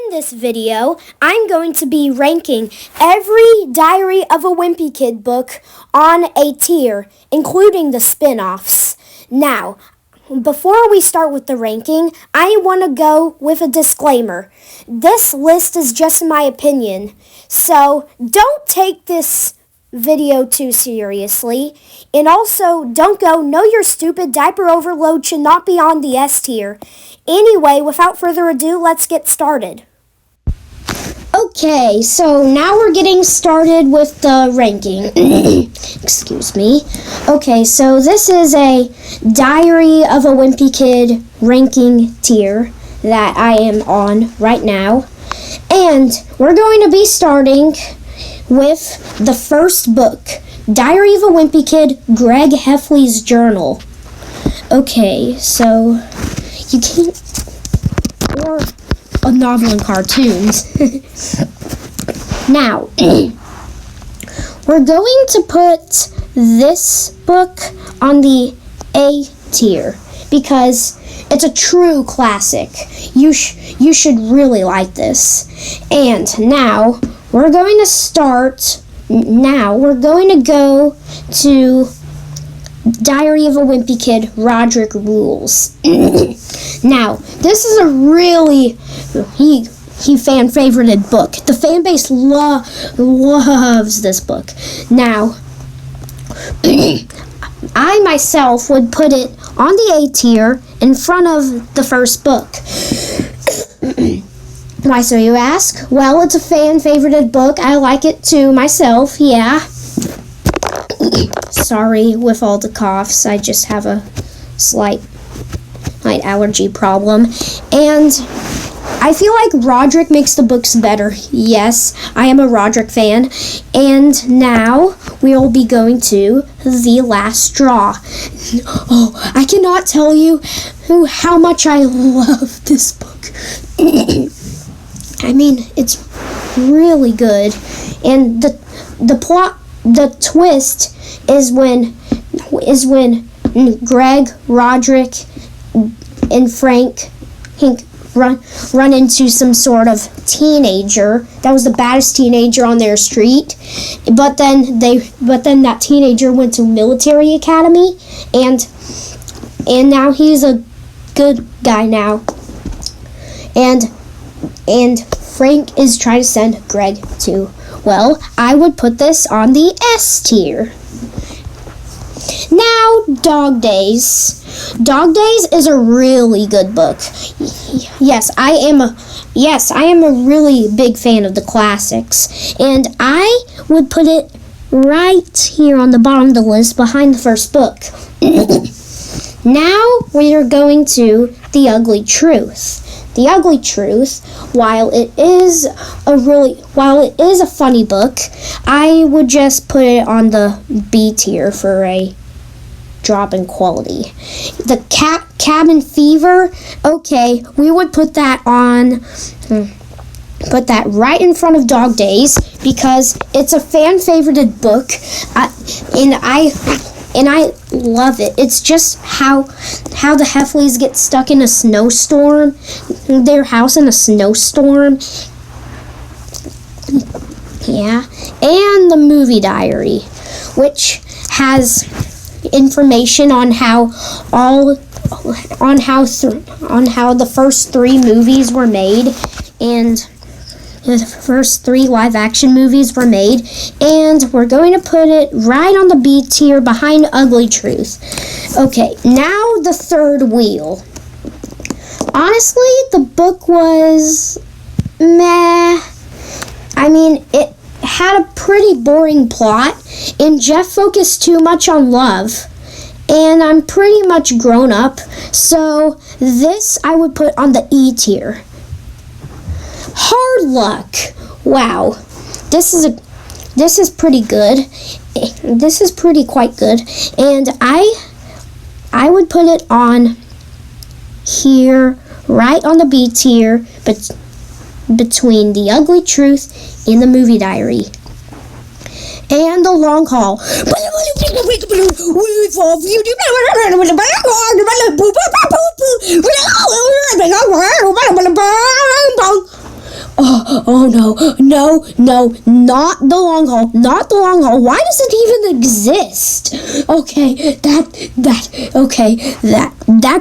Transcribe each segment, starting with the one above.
In this video, I'm going to be ranking every Diary of a Wimpy Kid book on a tier, including the spin-offs. Now, before we start with the ranking, I want to go with a disclaimer. This list is just my opinion, so don't take this video too seriously. And also, don't go, no, you're stupid, diaper overload should not be on the S tier. Anyway, without further ado, let's get started. Okay, so now we're getting started with the ranking. Excuse me. Okay, so this is a Diary of a Wimpy Kid ranking tier that I am on right now. And we're going to be starting with the first book, Diary of a Wimpy Kid, Greg Heffley's Journal. Okay, so you can't, or a novel and cartoons. Now, we're going to put this book on the A tier because it's a true classic. You should really like this. And now, we're going to go to Diary of a Wimpy Kid, Roderick Rules. Now, this is a really fan-favorited book. The fan base loves this book. Now, I myself would put it on the A tier in front of the first book. Why, so you ask? Well, it's a fan-favorited book. I like it too myself, yeah. Sorry with all the coughs. I just have a slight allergy problem. And I feel like Roderick makes the books better. Yes, I am a Roderick fan. And now we will be going to The Last Straw. Oh, I cannot tell you how much I love this book. I mean, it's really good. And the plot, the twist is when Greg, Roderick, and Frank run into some sort of teenager that was the baddest teenager on their street. But then that teenager went to military academy, and now he's a good guy now. And Frank is trying to send Greg to, well, I would put this on the S tier. Now, Dog Days. Dog Days is a really good book. Yes, I am a really big fan of the classics. And I would put it right here on the bottom of the list behind the first book. Now we are going to The Ugly Truth. The Ugly Truth, while it is a funny book, I would just put it on the B tier for a drop in quality. The Cabin Fever, okay, we would put that right in front of Dog Days because it's a fan-favorited book, and I love it. It's just how the Heffleys get stuck in a snowstorm, their house in a snowstorm. Yeah, and the Movie Diary, which has information on how the first 3 movies were made, and the first 3 live-action movies were made, and we're going to put it right on the B tier behind Ugly Truth. Okay, now the third wheel. Honestly, the book was meh. I mean, it had a pretty boring plot, and Jeff focused too much on love. And I'm pretty much grown up, so this I would put on the E tier. Hard Luck. Wow. This is pretty good. This is pretty quite good. And I would put it on here, right on the B tier, but between The Ugly Truth and the Movie Diary. And The Long Haul. Oh no, not the long haul, not the long haul. Why does it even exist? Okay, that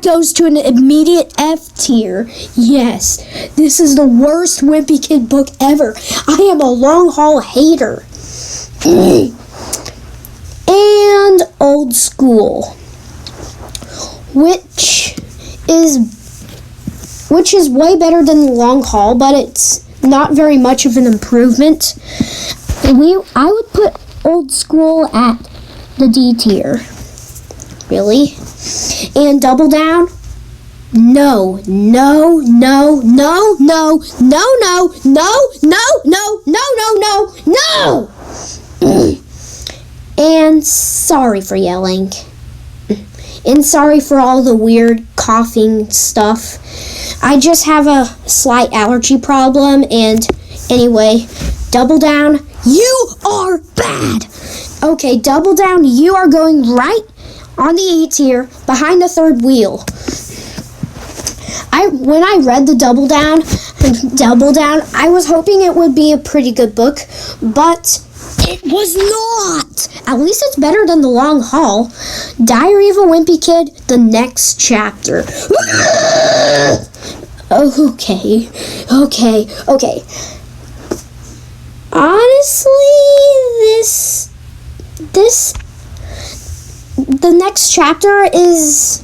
goes to an immediate F tier. Yes, this is the worst Wimpy Kid book ever. I am a long haul hater. And Old School, which is way better than the long haul, but it's not very much of an improvement. I would put Old School at the D tier. Really? And Double Down? No. And sorry for yelling. And sorry for all the weird coughing stuff. I just have a slight allergy problem, and anyway, Double Down, you are bad! Okay, Double Down, you are going right on the E tier, behind the third wheel. When I read the Double Down, I was hoping it would be a pretty good book, but it was not! At least it's better than the long haul. Diary of a Wimpy Kid, the next chapter. Okay. Honestly, the next chapter is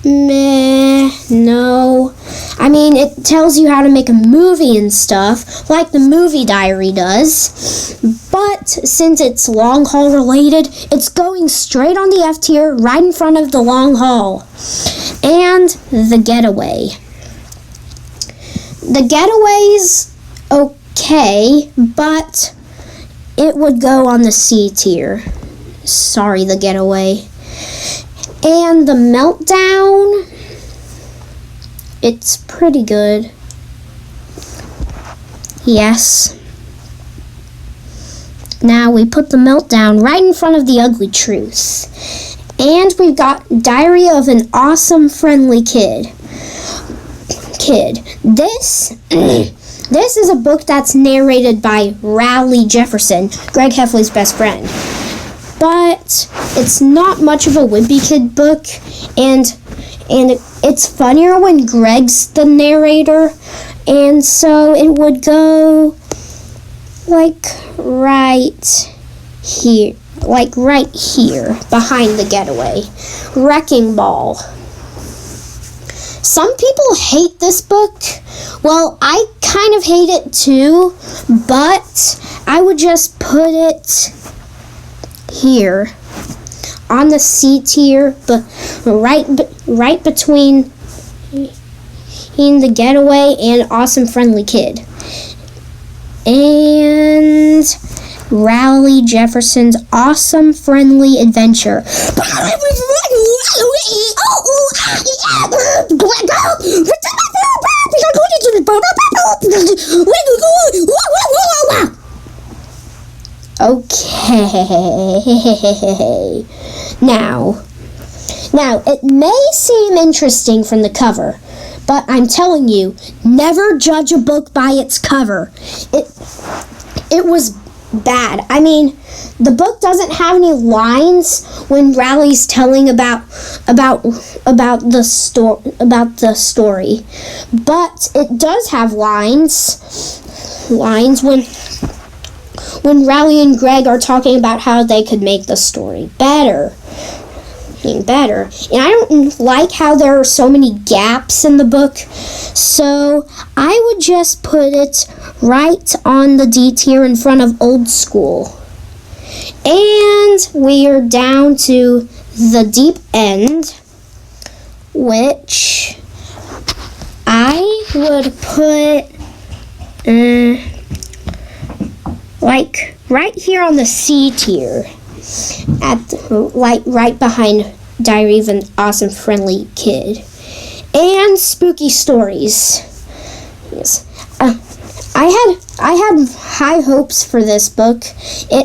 meh, no. I mean, it tells you how to make a movie and stuff, like the movie diary does. But since it's long haul related, it's going straight on the F tier, right in front of the long haul. And The Getaway. The Getaway's okay, but it would go on the C tier. Sorry, The Getaway. And The Meltdown, it's pretty good. Yes. Now we put The Meltdown right in front of The Ugly Truth. And we've got Diary of an Awesome Friendly Kid. This is a book that's narrated by Rowley Jefferson, Greg Heffley's best friend. But it's not much of a Wimpy Kid book, and it's funnier when Greg's the narrator, and so it would go like right here, behind The Getaway. Wrecking Ball. Some people hate this book. Well, I kind of hate it too, but I would just put it here on the C tier, but right between The Getaway and Awesome Friendly Kid. And Rowley Jefferson's Awesome Friendly Adventure. Okay. Now, it may seem interesting from the cover, but I'm telling you, never judge a book by its cover. It was bad. I mean, the book doesn't have any lines when Rowley's telling about the story, but it does have lines when Rowley and Greg are talking about how they could make the story better. And I don't like how there are so many gaps in the book, so I would just put it right on the D tier in front of Old School. And we are down to The Deep End, which I would put like right here on the C tier, right behind Diary of an Awesome Friendly Kid. And Spooky Stories. Yes. I had high hopes for this book.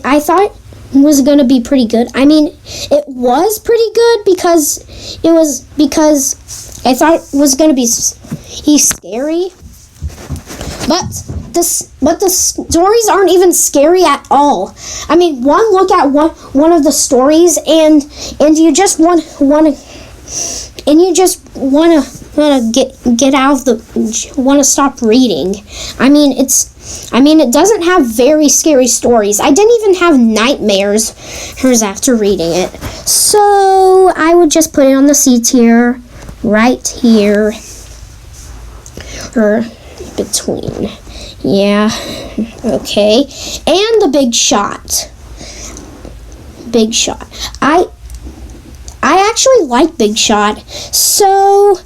I thought it was going to be pretty good. I mean, it was pretty good because I thought it was going to be scary. But the stories aren't even scary at all. I mean, one look at one of the stories, and you just want to get out of the want to stop reading. I mean, it doesn't have very scary stories. I didn't even have nightmares after reading it. So I would just put it on the C tier right here, or between. Yeah, okay. And The Big Shot. Big Shot. I actually like Big Shot. So,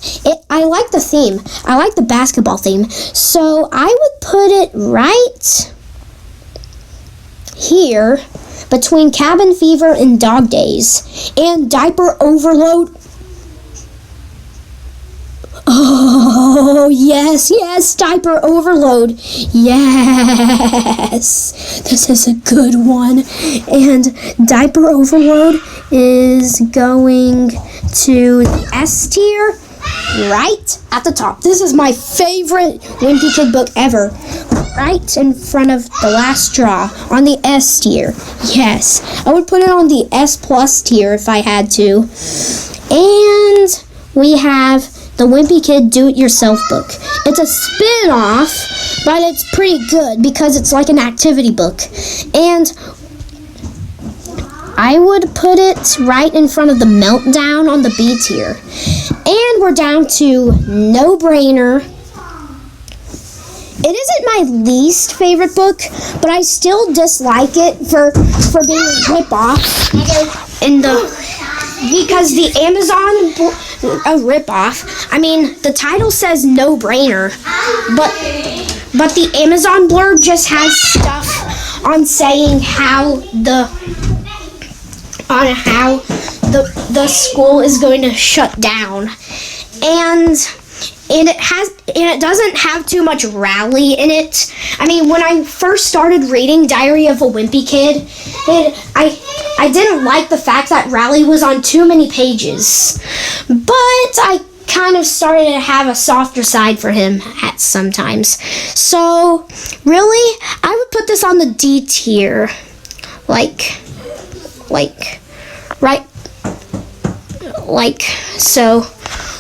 I like the theme. I like the basketball theme. So, I would put it right here between Cabin Fever and Dog Days. And Diaper Overload. Oh, yes, Diaper Overload. Yes, this is a good one. And Diaper Overload is going to the S tier right at the top. This is my favorite Wimpy Kid book ever. Right in front of The Last Straw on the S tier. Yes, I would put it on the S plus tier if I had to. And we have the Wimpy Kid Do-It-Yourself book. It's a spin-off, but it's pretty good because it's like an activity book. And I would put it right in front of The Meltdown on the B tier. And we're down to No Brainer. It isn't my least favorite book, but I still dislike it for being a ripoff. Because the Amazon a ripoff. I mean, the title says No Brainer, but the Amazon blurb just has stuff on saying how the school is going to shut down, and it doesn't have too much Rally in it. I mean, when I first started reading Diary of a Wimpy Kid, I didn't like the fact that Rally was on too many pages, but I kind of started to have a softer side for him at sometimes. So, really, I would put this on the D tier, so,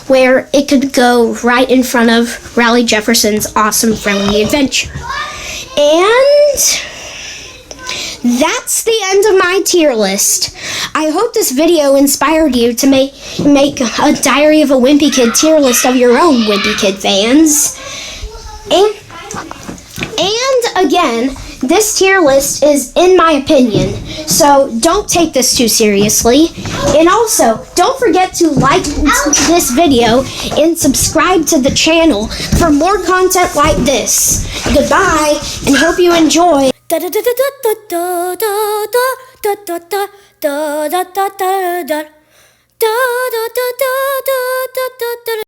where it could go right in front of Raleigh Jefferson's Awesome Friendly Adventure. And that's the end of my tier list. I hope this video inspired you to make a Diary of a Wimpy Kid tier list of your own, Wimpy Kid fans. And again, this tier list is in my opinion, so don't take this too seriously. And also, don't forget to like this video and subscribe to the channel for more content like this. Goodbye, and hope you enjoy.